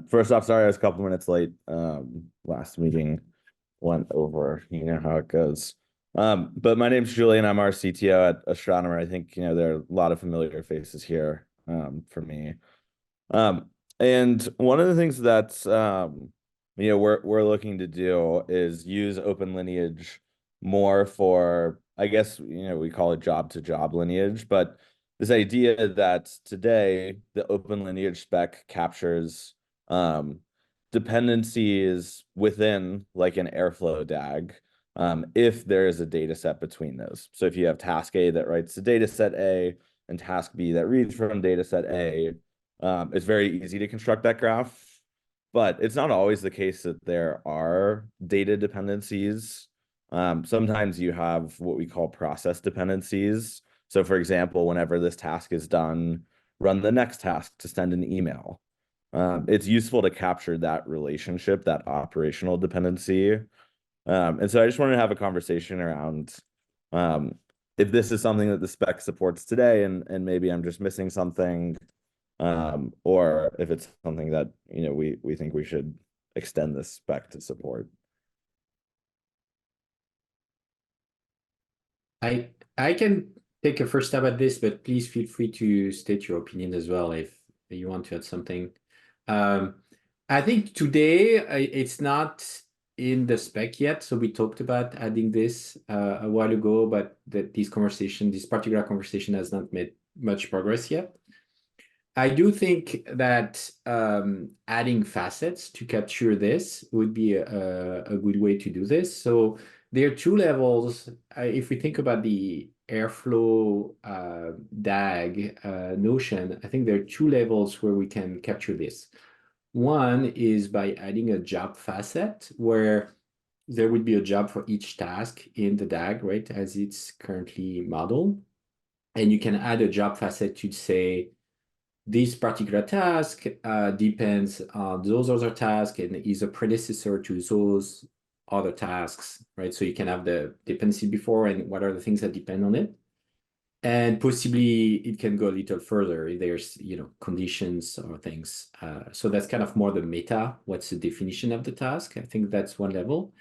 First off, sorry I was a couple minutes late. Last meeting went over, you know how it goes. But my name's Julian. I'm our CTO at Astronomer. I think, there are a lot of familiar faces here, for me. And one of the things that's, we're looking to do is use Open Lineage more for, I guess, we call it job to job lineage, but this idea that today the Open Lineage spec captures um, dependencies within like an Airflow DAG, if there is a data set between those. So if you have task A that writes to data set A and task B that reads from data set A, it's very easy to construct that graph. But it's not always the case that there are data dependencies. Sometimes you have what we call process dependencies. So for example, whenever this task is done, run the next task to send an email. It's useful to capture that relationship, that operational dependency. And so I just wanted to have a conversation around um, if this is something that the spec supports today, and maybe I'm just missing something, or if it's something that we think we should extend this spec to support. I can take a first stab at this, but please feel free to state your opinion as well if you want to add something. I think today it's not in the spec yet, so we talked about adding this a while ago, but this particular conversation has not made much progress yet. I do think that adding facets to capture this would be a good way to do this. So there are two levels. If we think about the Airflow DAG notion, I think there are two levels where we can capture this. One is by adding a job facet where there would be a job for each task in the DAG, right, as it's currently modeled. And you can add a job facet to say, this particular task depends on those other tasks and is a predecessor to those other tasks, right? So you can have the dependency before and what are the things that depend on it. And possibly it can go a little further if there's, conditions or things. So that's kind of more the meta, what's the definition of the task? I think that's one level.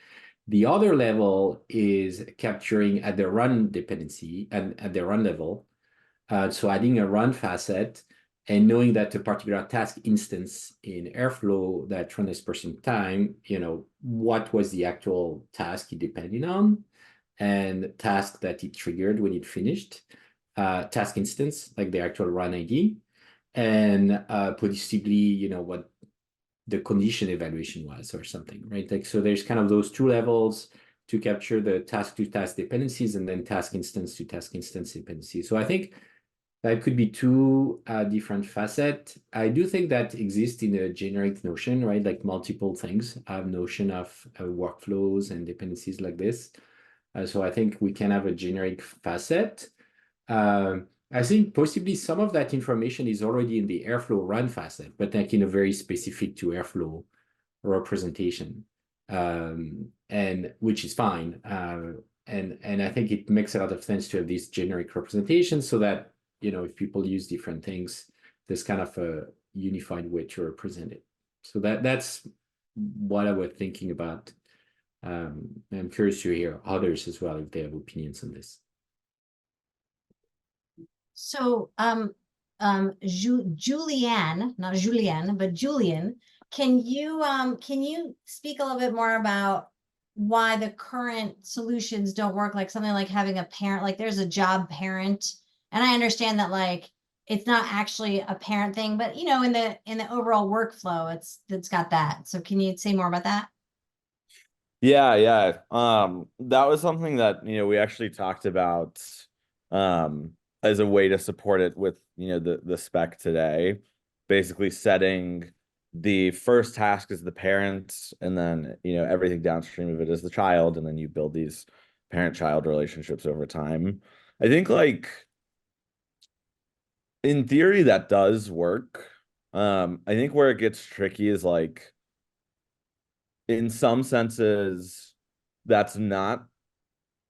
The other level is capturing at the run dependency and at the run level. So adding a run facet and knowing that a particular task instance in Airflow that run this person time, what was the actual task it depended on and task that it triggered when it finished, task instance, like the actual run ID, and possibly, what the condition evaluation was or something, right? Like, so there's kind of those two levels to capture the task to task dependencies and then task instance to task instance dependencies. So I think that could be two different facets. I do think that exists in a generic notion, right? Like multiple things have notion of workflows and dependencies like this. So I think we can have a generic facet. I think possibly some of that information is already in the Airflow run facet, but like in a very specific to Airflow representation, and which is fine. And I think it makes a lot of sense to have these generic representations so that if people use different things, there's kind of a unified way to represent it. So that's what I was thinking about. I'm curious to hear others as well if they have opinions on this. So, Julian, not Julian, but Julian, can you speak a little bit more about why the current solutions don't work? Like something like having a parent, like there's a job parent, and I understand that like it's not actually a parent thing, but in the overall workflow, it's got that. So can you say more about that? Yeah. That was something that we actually talked about as a way to support it with the spec today. Basically setting the first task as the parent, and then everything downstream of it is the child, and then you build these parent-child relationships over time. I think like in theory that does work. I think where it gets tricky is like in some senses that's not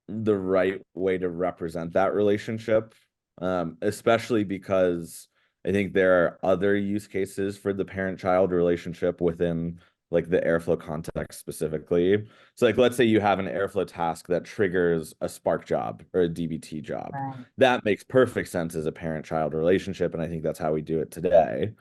the right way to represent that relationship, especially because I think there are other use cases for the parent-child relationship within like the Airflow context specifically. So like let's say you have an Airflow task that triggers a Spark job or a DBT job. Right. That makes perfect sense as a parent-child relationship, and I think that's how we do it today.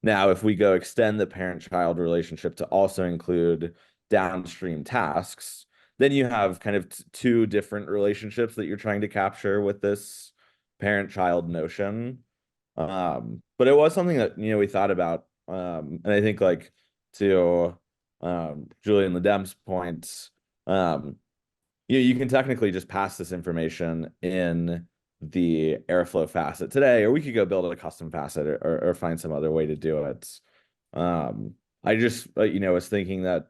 Now, if we go extend the parent-child relationship to also include downstream tasks, then you have kind of two different relationships that you're trying to capture with this parent-child notion. But it was something that, we thought about. And I think like to Julian LaNeve's points, you can technically just pass this information in the Airflow facet today, or we could go build a custom facet or find some other way to do it. I just, was thinking that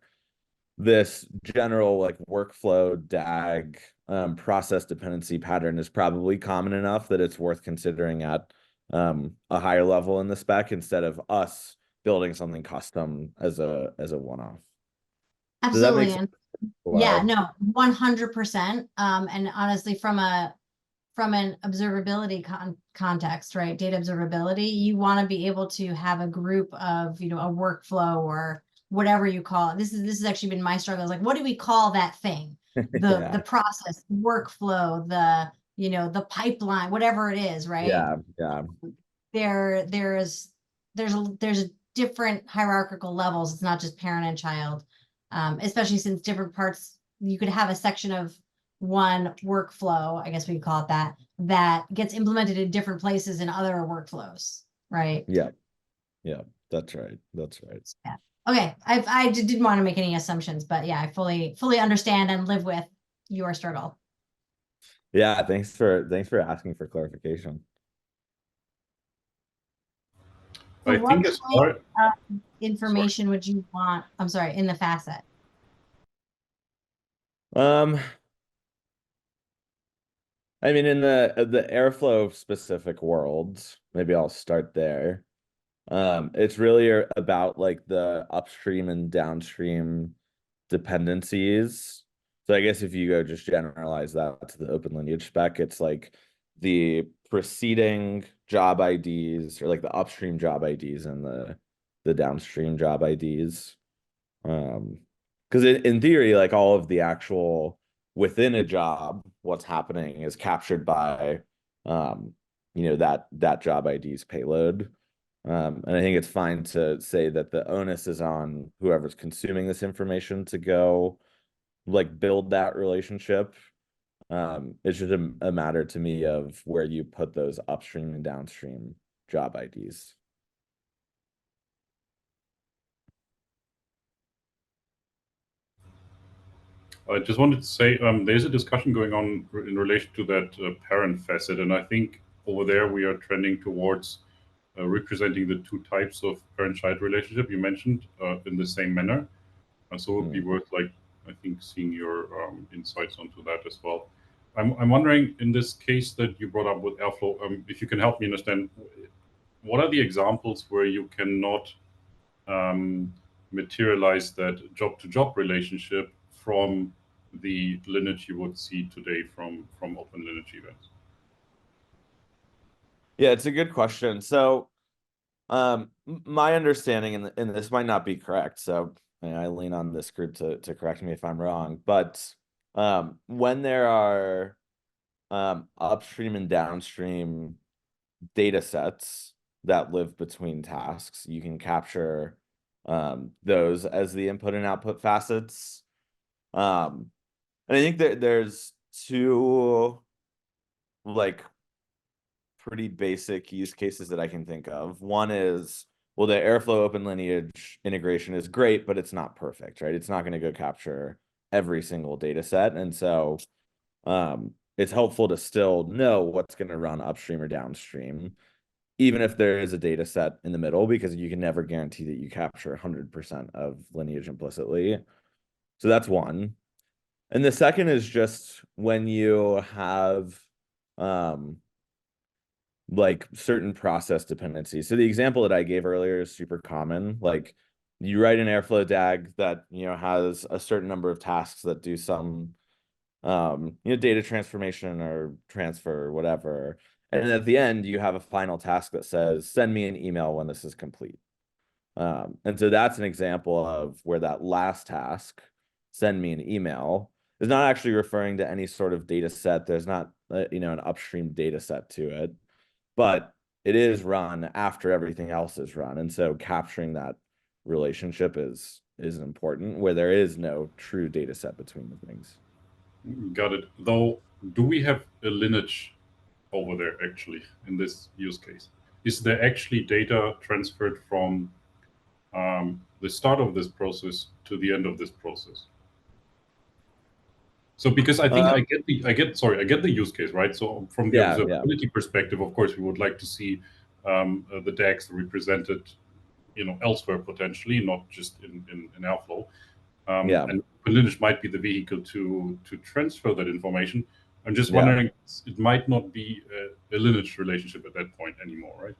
this general like workflow DAG process dependency pattern is probably common enough that it's worth considering at a higher level in the spec instead of us building something custom as a one-off. Does that make Absolutely. sense? Yeah, Wow. no, 100%. And honestly, from an observability context, right? Data observability, you want to be able to have a group of, a workflow or whatever you call it. This has actually been my struggle. Is like, what do we call that thing? The Yeah. process, workflow, the pipeline, whatever it is, right? Yeah. There's a different hierarchical levels. It's not just parent and child. Especially since different parts, you could have a section of one workflow, I guess we could call it that gets implemented in different places in other workflows, right? Yeah. That's right. Yeah. Okay. I didn't want to make any assumptions, but yeah, I fully understand and live with your struggle. Yeah, thanks for asking for clarification. So I what think as kind far of information would you want? I'm sorry, in the facet. I mean, in the Airflow specific worlds, maybe I'll start there. It's really about like the upstream and downstream dependencies. So I guess if you go just generalize that to the open lineage spec, it's like the preceding job IDs or like the upstream job IDs and the downstream job IDs. Because in theory, like all of the actual within a job, what's happening is captured by that job ID's payload. And I think it's fine to say that the onus is on whoever's consuming this information to go like build that relationship. It's just a matter to me of where you put those upstream and downstream job IDs. I just wanted to say there's a discussion going on in relation to that parent facet, and I think over there we are trending towards representing the two types of parent-child relationship you mentioned in the same manner. So it would be worth, like, I think, seeing your insights onto that as well. I'm wondering, in this case that you brought up with Airflow, if you can help me understand, what are the examples where you cannot materialize that job-to-job relationship from the lineage you would see today from open lineage events? Yeah, it's a good question. So my understanding, and this might not be correct, so I lean on this group to correct me if I'm wrong, but when there are upstream and downstream data sets that live between tasks, you can capture those as the input and output facets. And I think that there's two like pretty basic use cases that I can think of. One is, well, the Airflow open lineage integration is great, but it's not perfect, right? It's not going to go capture every single data set. And so it's helpful to still know what's going to run upstream or downstream, even if there is a data set in the middle, because you can never guarantee that you capture 100% of lineage implicitly. So that's one. And the second is just when you have like certain process dependencies. So the example that I gave earlier is super common. Like you write an Airflow DAG that, has a certain number of tasks that do some, data transformation or transfer or whatever. And at the end, you have a final task that says, send me an email when this is complete. And so that's an example of where that last task, send me an email, is not actually referring to any sort of data set. There's not, an upstream data set to it, but it is run after everything else is run. And so capturing that relationship is important, where there is no true data set between the things. Got it. Though, do we have a lineage over there actually in this use case? Is there actually data transferred from the start of this process to the end of this process? So because I think I get the use case, right? So from the observability perspective, of course, we would like to see the DAGs represented, elsewhere potentially, not just in Airflow. And Lineage might be the vehicle to transfer that information. I'm just wondering, it might not be a Lineage relationship at that point anymore, right?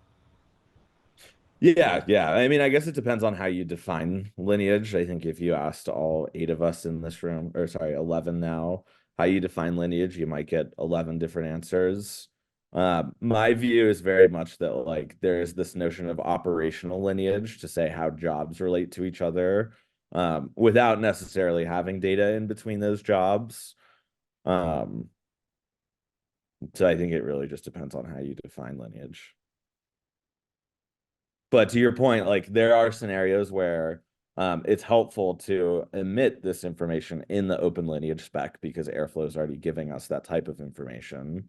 Yeah. I mean, I guess it depends on how you define lineage. I think if you asked all 8 of us in this room, or sorry, 11 now, how you define lineage, you might get 11 different answers. My view is very much that like there's this notion of operational lineage to say how jobs relate to each other, without necessarily having data in between those jobs. So I think it really just depends on how you define lineage. But to your point, like there are scenarios where it's helpful to emit this information in the open lineage spec because Airflow is already giving us that type of information.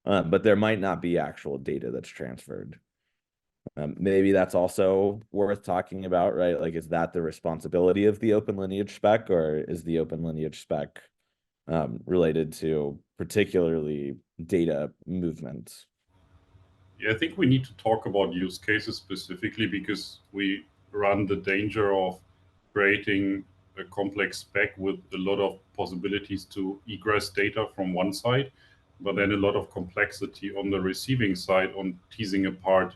But there might not be actual data that's transferred. Maybe that's also worth talking about, right? Like, is that the responsibility of the open lineage spec, or is the open lineage spec related to particularly data movements? Yeah, I think we need to talk about use cases specifically because we run the danger of creating a complex spec with a lot of possibilities to egress data from one side, but then a lot of complexity on the receiving side on teasing apart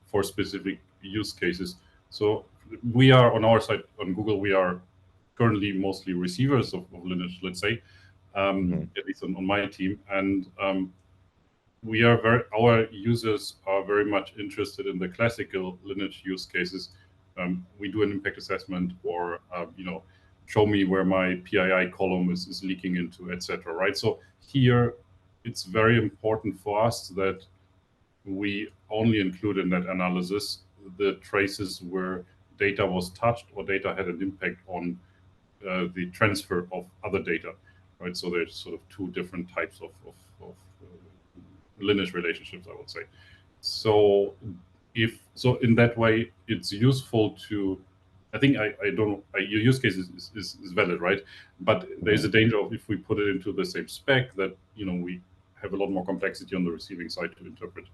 for specific use cases. So we are on our side on Google, we are currently mostly receivers of Lineage, let's say, at least on my team. And our users are very much interested in the classical Lineage use cases. We do an impact assessment, or show me where my PII column is leaking into, etc. Right. So here, it's very important for us that we only include in that analysis the traces where data was touched or data had an impact on the transfer of other data. Right. So there's sort of 2 different types of lineage relationships, I would say. So in that way, it's useful to, I think your use case is valid, right? But there's a danger of, if we put it into the same spec, that we have a lot more complexity on the receiving side to interpret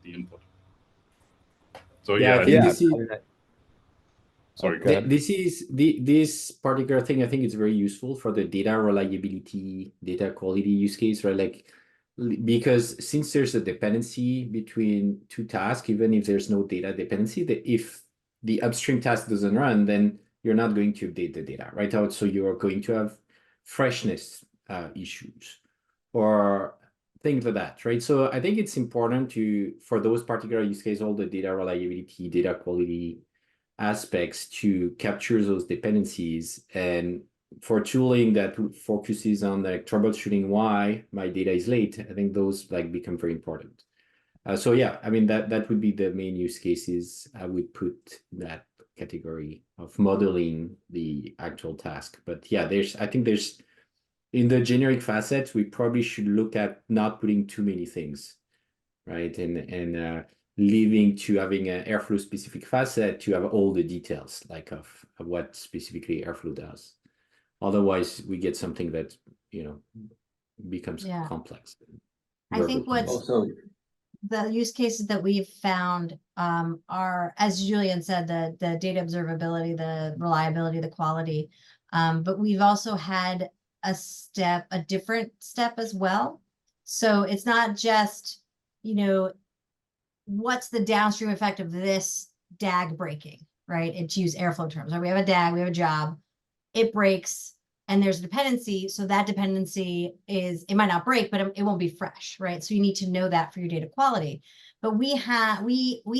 the input. So I think this is. Sorry, go ahead. This particular thing, I think it's very useful for the data reliability, data quality use case, right? Like, because since there's a dependency between 2 tasks, even if there's no data dependency, that if the upstream task doesn't run, then you're not going to update the data, right? So you're going to have freshness issues or things like that, right? So I think it's important for those particular use cases, all the data reliability, data quality aspects, to capture those dependencies, and for tooling that focuses on like troubleshooting why my data is late, I think those like become very important. So yeah, I mean that would be the main use cases I would put that category of modeling the actual task. But yeah, I think there's in the generic facets, we probably should look at not putting too many things, right? And leaving to having an Airflow specific facet to have all the details, like of what specifically Airflow does. Otherwise, we get something that becomes complex. I think the use cases that we've found are, as Julian said, the data observability, the reliability, the quality. But we've also had a different step as well. So it's not just, what's the downstream effect of this DAG breaking, right? And to use Airflow terms, right? We have a DAG, we have a job, it breaks. and there's a dependency. So that dependency it might not break, but it won't be fresh, right? So you need to know that for your data quality. But we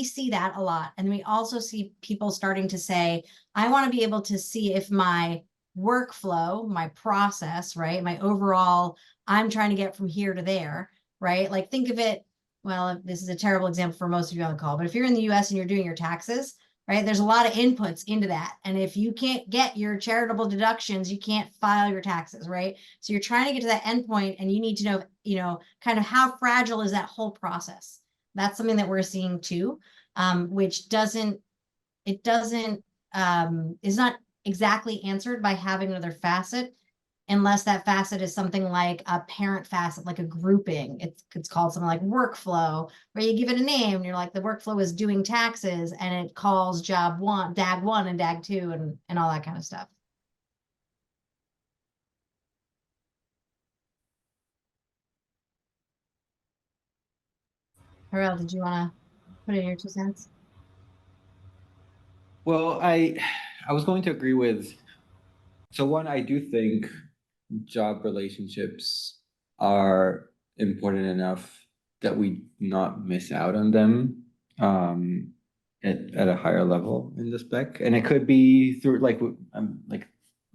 see that a lot. And we also see people starting to say, I want to be able to see if my workflow, my process, right? My overall, I'm trying to get from here to there, right? Like think of it, well, this is a terrible example for most of you on the call, but if you're in the US and you're doing your taxes, right? There's a lot of inputs into that. And if you can't get your charitable deductions, you can't file your taxes, right? So you're trying to get to that endpoint and you need to know, kind of how fragile is that whole process. That's something that we're seeing too, which is not exactly answered by having another facet, unless that facet is something like a parent facet, like a grouping. It's called something like workflow, where you give it a name and you're like, the workflow is doing taxes and it calls job one, DAG 1 and DAG 2 and all that kind of stuff. Harel, did you want to put in your 2 cents? Well, I was going to agree with, so one, I do think job relationships are important enough that we not miss out on them at a higher level in the spec. And it could be through like we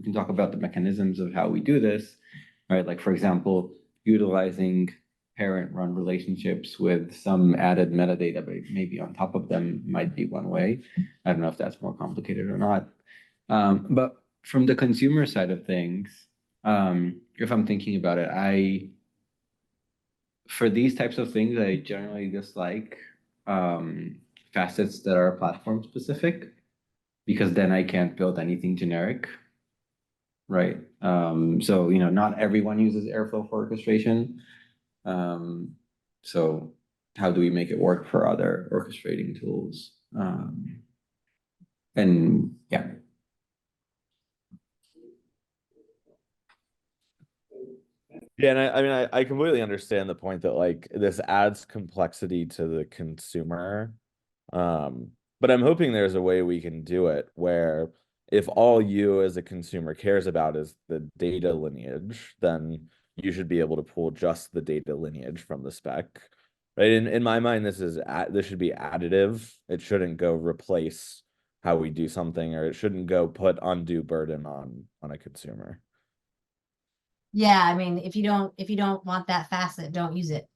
can talk about the mechanisms of how we do this, right? Like for example, utilizing parent-run relationships with some added metadata maybe on top of them might be one way. I don't know if that's more complicated or not. But from the consumer side of things, if I'm thinking about it, for these types of things, I generally dislike facets that are platform specific, because then I can't build anything generic, right? So, not everyone uses Airflow for orchestration. So how do we make it work for other orchestrating tools? And yeah. Yeah, and I mean, I completely understand the point that like this adds complexity to the consumer. But I'm hoping there's a way we can do it where if all you as a consumer cares about is the data lineage, then you should be able to pull just the data lineage from the spec. Right? In my mind, this should be additive. It shouldn't go replace how we do something, or it shouldn't go put undue burden on a consumer. Yeah, I mean, if you don't want that facet, don't use it,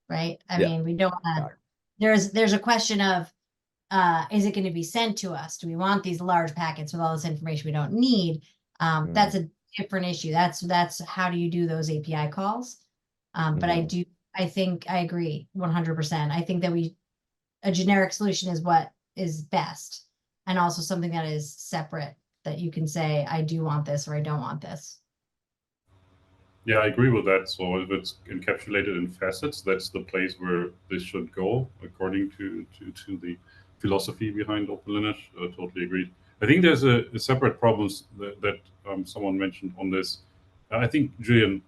right? I Yeah. mean, we don't want there's a question of is it going to be sent to us? Do we want these large packets with all this information we don't need? That's a different issue. That's how do you do those API calls? But I think I agree 100%. I think that a generic solution is what is best, and also something that is separate, that you can say, I do want this or I don't want this. Yeah, I agree with that. So if it's encapsulated in facets, that's the place where this should go, according to the philosophy behind Open Lineage. Totally agreed. I think there's a separate problems that someone mentioned on this. I think Julian,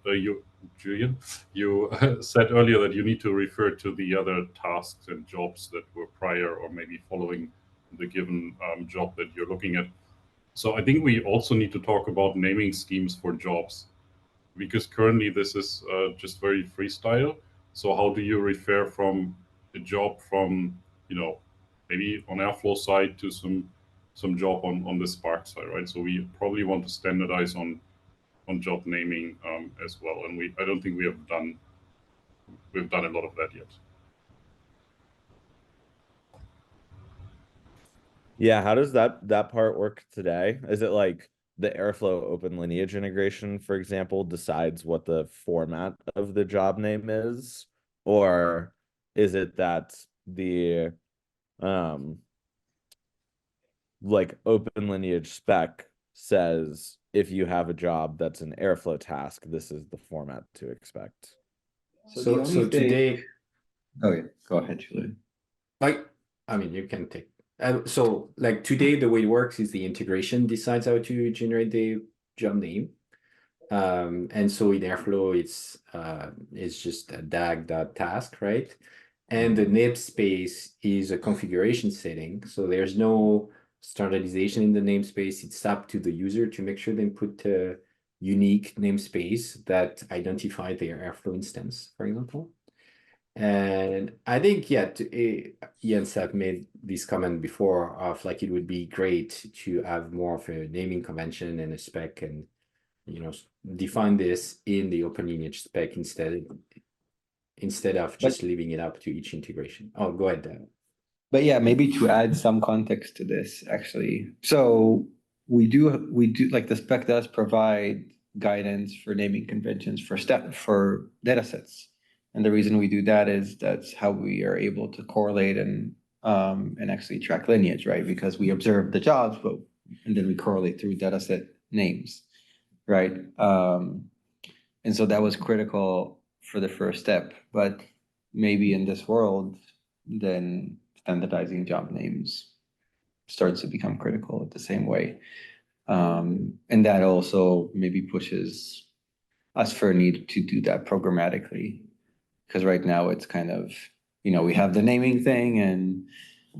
you said earlier that you need to refer to the other tasks and jobs that were prior or maybe following the given job that you're looking at. So I think we also need to talk about naming schemes for jobs, because currently this is just very freestyle. So how do you refer from a job from, maybe on Airflow side to some job on the Spark side, right? So we probably want to standardize on job naming as well. And I don't think we've done a lot of that yet. Yeah, how does that part work today? Is it like the Airflow Open Lineage integration, for example, decides what the format of the job name is? Or is it that the like Open Lineage spec says if you have a job that's an Airflow task, this is the format to expect? So today, oh yeah, go ahead, Julian. I mean, you can take. So like today, the way it works is the integration decides how to generate the job name. And so in Airflow, it's just a dag.task, right? And the namespace is a configuration setting. So there's no standardization in the namespace. It's up to the user to make sure they put unique namespace that identify their Airflow instance, for example. And I think, yeah, Jens have made this comment before of like, it would be great to have more of a naming convention and a spec and, you know, define this in the Open Lineage spec instead of just leaving it up to each integration. Oh, go ahead. But yeah, maybe to add some context to this, actually. So we do like the spec does provide guidance for naming conventions for data sets. And the reason we do that is that's how we are able to correlate and actually track lineage, right? Because we observe the jobs, and then we correlate through data set names, right? And so that was critical for the first step. But maybe in this world, then standardizing job names starts to become critical the same way. And that also maybe pushes us for a need to do that programmatically. Because right now it's kind of, we have the naming thing and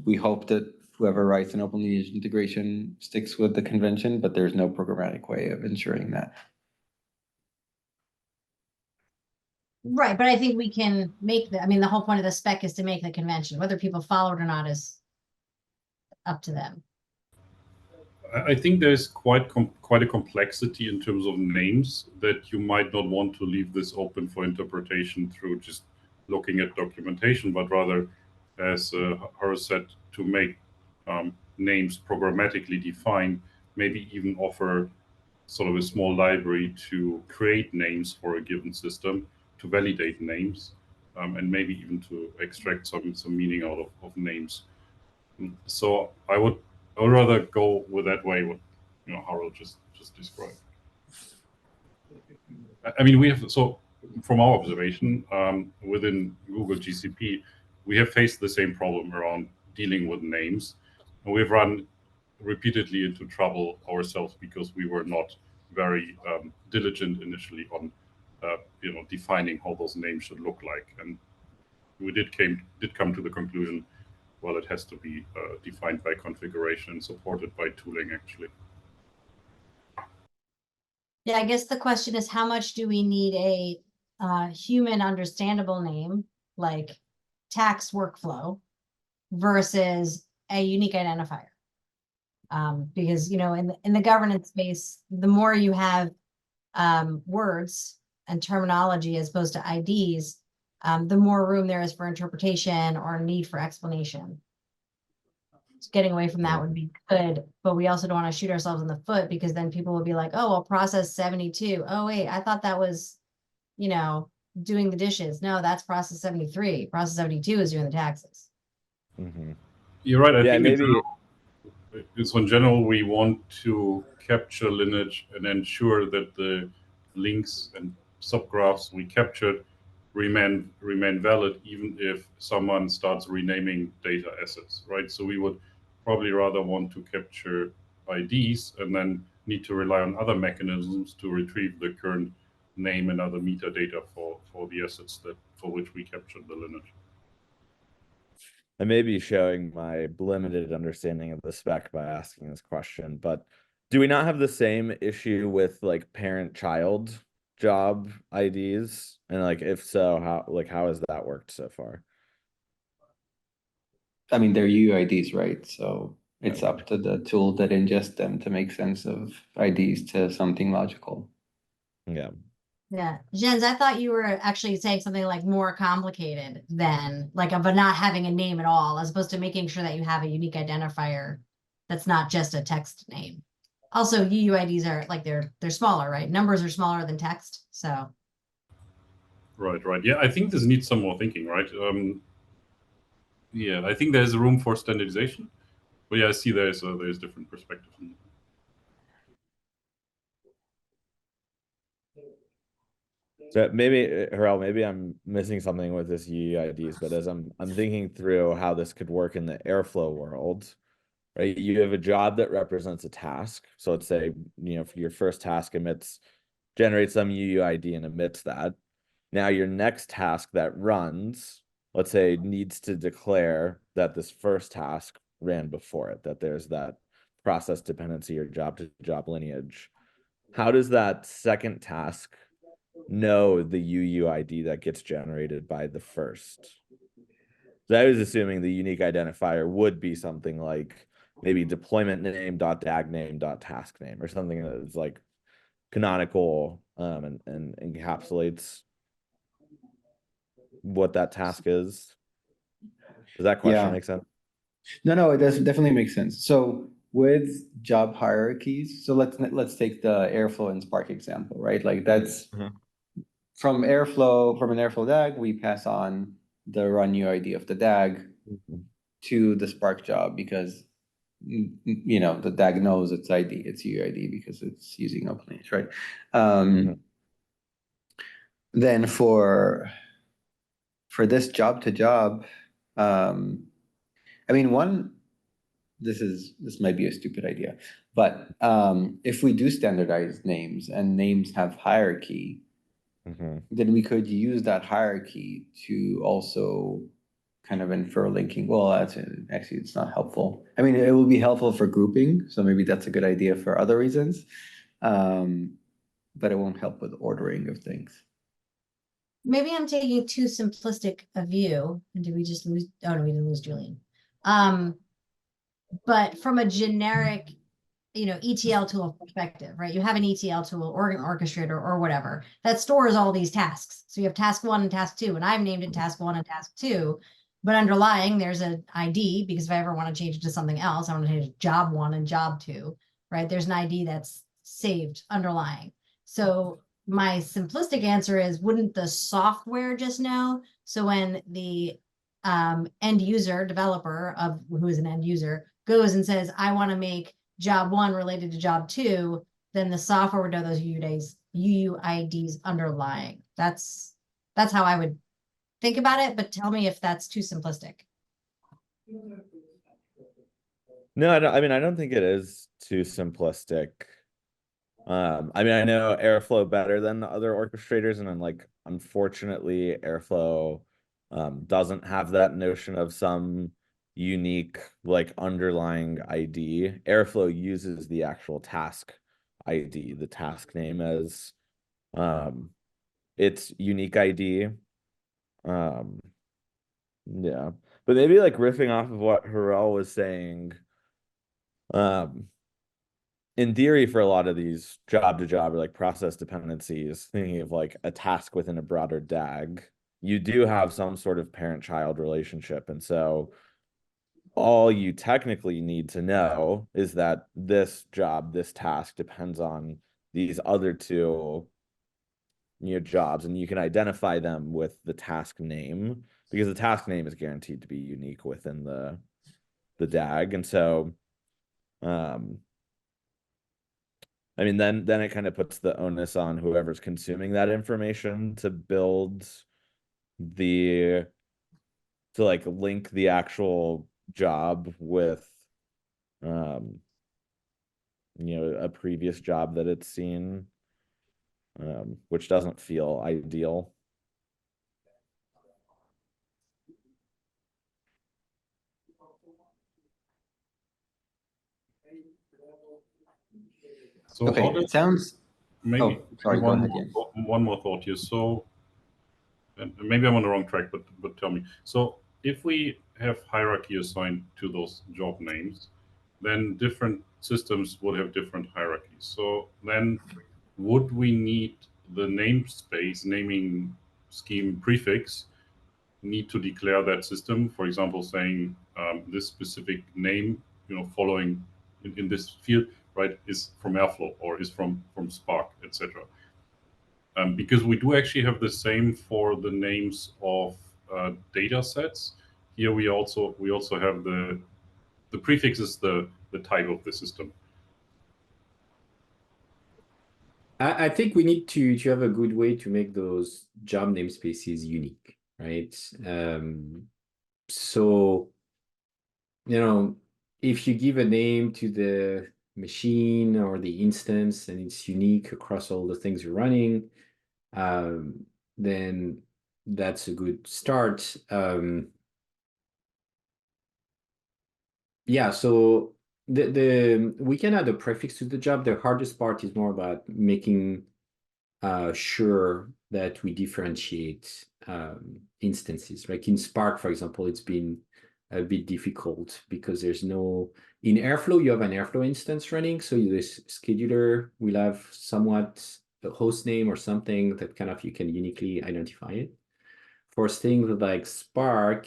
we hope that whoever writes an Open Lineage integration sticks with the convention, but there's no programmatic way of ensuring that. Right, but I think we can make the whole point of the spec is to make the convention. Whether people follow it or not is up to them. I think there's quite a complexity in terms of names that you might not want to leave this open for interpretation through just looking at documentation, but rather, as Horace said, to make names programmatically defined, maybe even offer sort of a small library to create names for a given system, to validate names, and maybe even to extract some meaning out of names. So I would rather go with that way, what Harold just described. I mean, we have, so from our observation within Google GCP, we have faced the same problem around dealing with names, and we've run repeatedly into trouble ourselves because we were not very diligent initially on defining how those names should look like, and we did come to the conclusion, well, it has to be defined by configuration and supported by tooling, actually. Yeah, I guess the question is, how much do we need a human understandable name like tax workflow versus a unique identifier? Because in the governance space, the more you have words and terminology as opposed to IDs, the more room there is for interpretation or need for explanation. So getting away from that would be good, but we also don't want to shoot ourselves in the foot, because then people will be like, oh, well, process 72. Oh, wait, I thought that was, doing the dishes. No, that's process 73. Process 72 is doing the taxes. Mm-hmm. You're right. I think maybe in general, we want to capture lineage and ensure that the links and subgraphs we captured remain valid, even if someone starts renaming data assets, right? So we would probably rather want to capture IDs and then need to rely on other mechanisms to retrieve the current name and other metadata for the assets for which we captured the lineage. I may be showing my limited understanding of the spec by asking this question, but do we not have the same issue with like parent-child job IDs? And like, if so, how has that worked so far? I mean, they're UIDs, right? So it's up to the tool that ingests them to make sense of IDs to something logical. Yeah. Yeah. Jens, I thought you were actually saying something like more complicated than like but not having a name at all, as opposed to making sure that you have a unique identifier that's not just a text name. Also, UUIDs are like they're smaller, right? Numbers are smaller than text. So Right. Yeah, I think this needs some more thinking, right? Yeah, I think there's room for standardization. But yeah, I see there's different perspectives. So maybe, Harel, maybe I'm missing something with this UUIDs, but as I'm thinking through how this could work in the Airflow world, right? You have a job that represents a task. So let's say, for your first task generates some UUID and emits that. Now your next task that runs, let's say, needs to declare that this first task ran before it, that there's that process dependency or job to job lineage. how does that second task know the UUID that gets generated by the first? So I was assuming the unique identifier would be something like maybe deployment name dot dag name dot task name or something that is like canonical and encapsulates what that task is. Does that question Yeah. make sense? No, it does definitely make sense. So with job hierarchies, so let's take the Airflow and Spark example, right? Like that's from an Airflow DAG, we pass on the run UID of the DAG to the Spark job because the DAG knows its ID, its UID because it's using OpenLineage, right? Then for this job to job, I mean, this might be a stupid idea, but if we do standardize names and names have hierarchy, then we could use that hierarchy to also kind of infer linking. Well, actually, it's not helpful. I mean, it will be helpful for grouping, so maybe that's a good idea for other reasons, but it won't help with ordering of things. Maybe I'm taking too simplistic a view. And did we just lose? Oh, no, we didn't lose Julian. But from a generic, ETL tool perspective, right? You have an ETL tool or an orchestrator or whatever that stores all these tasks. So you have task 1 and task 2, and I've named it task 1 and task 2. But underlying, there's an ID because if I ever want to change it to something else, I want to change it to job 1 and job 2, right? There's an ID that's saved underlying. So my simplistic answer is, wouldn't the software just know? So when the end user developer who is an end user goes and says, I want to make job 1 related to job 2, then the software would know those UUIDs underlying. That's how I would think about it, but tell me if that's too simplistic. No, I don't think it is too simplistic. I mean, I know Airflow better than the other orchestrators, and then unfortunately, Airflow doesn't have that notion of some unique underlying ID. Airflow uses the actual task ID, the task name as its unique ID. Yeah, but maybe riffing off of what Harel was saying, in theory, for a lot of these job to job or process dependencies, thinking of a task within a broader DAG, you do have some sort of parent-child relationship. And so all you technically need to know is that this job, this task depends on these other two jobs, and you can identify them with the task name because the task name is guaranteed to be unique within the DAG. And so I mean, then it kind of puts the onus on whoever's consuming that information to build to link the actual job with a previous job that it's seen, which doesn't feel ideal. So Okay, it sounds. Maybe sorry, go ahead, Jens. one more thought here. So, and maybe I'm on the wrong track, but tell me. So, if we have hierarchy assigned to those job names, then different systems would have different hierarchies. So then, would we need the namespace naming scheme prefix need to declare that system? For example, saying this specific name, following in this field, right, is from Airflow or is from Spark, etc. Because we do actually have the same for the names of data sets. Here we also have the prefix is the type of the system. I think we need to have a good way to make those job namespaces unique, right? So, if you give a name to the machine or the instance and it's unique across all the things you're running, then that's a good start. Yeah, so we can add a prefix to the job. The hardest part is more about making sure that we differentiate instances. Like in Spark, for example, it's been a bit difficult because there's no, in Airflow, you have an Airflow instance running. So this scheduler will have somewhat a host name or something that kind of you can uniquely identify it. For things like Spark,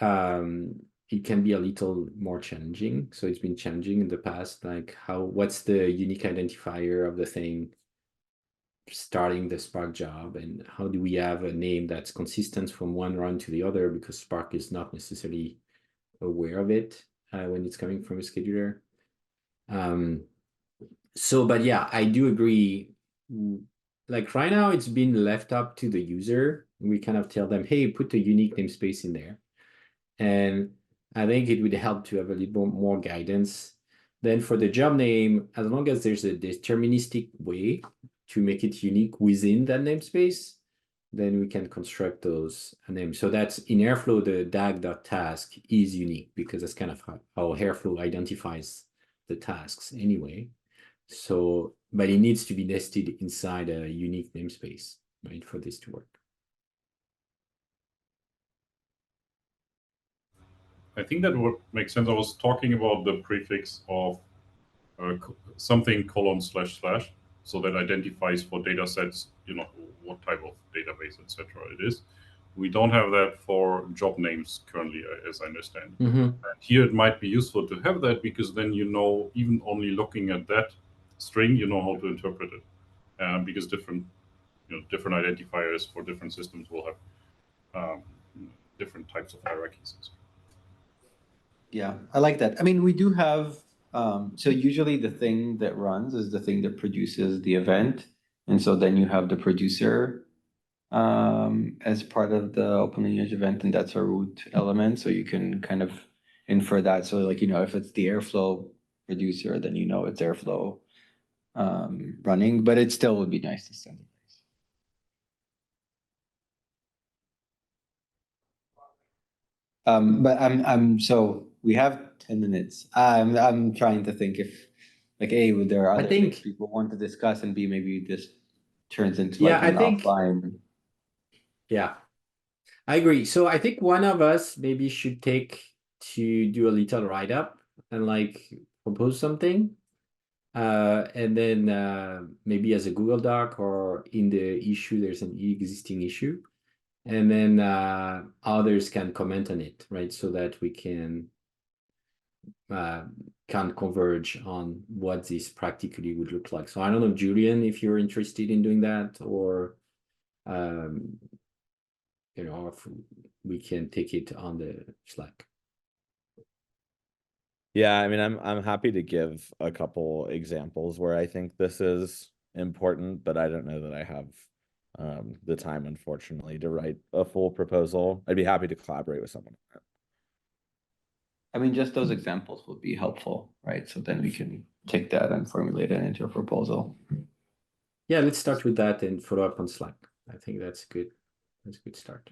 it can be a little more challenging. So it's been challenging in the past, like what's the unique identifier of the thing starting the Spark job, and how do we have a name that's consistent from one run to the other, because Spark is not necessarily aware of it when it's coming from a scheduler. But yeah, I do agree. Like right now, it's been left up to the user. We kind of tell them, hey, put a unique namespace in there. And I think it would help to have a little more guidance. Then for the job name, as long as there's a deterministic way to make it unique within that namespace, then we can construct those names. So that's in Airflow, the dag.task is unique because that's kind of how Airflow identifies the tasks anyway. So, but it needs to be nested inside a unique namespace, right, for this to work. I think that would make sense. I was talking about the prefix of something : / so that identifies for data sets, what type of database, etc. it is. We don't have that for job names currently, as I understand. And here it might be useful to have that, because then even only looking at that string, you know how to interpret it, because different identifiers for different systems will have different types of hierarchies. Yeah, I like that. I mean, we do have, so usually the thing that runs is the thing that produces the event. And so then you have the producer as part of the Open Lineage event, and that's a root element. So you can kind of infer that. So like, if it's the Airflow producer, then it's Airflow running, but it still would be nice to standardize. But so we have 10 minutes. I'm trying to think if like would there are other things people want to discuss, and B, maybe this turns into like an offline. Yeah, I agree. So I think one of us maybe should take to do a little write-up and like propose something. And then maybe as a Google Doc or in the issue, there's an existing issue. And then others can comment on it, right? So that we can converge on what this practically would look like. So I don't know, Julian, if you're interested in doing that, or if we can take it on the Slack. Yeah, I mean, I'm happy to give a couple examples where I think this is important, but I don't know that I have the time, unfortunately, to write a full proposal. I'd be happy to collaborate with someone. I mean, just those examples would be helpful, right? So then we can take that and formulate it into a proposal. Yeah, let's start with that and follow up on Slack. I think that's good. That's a good start.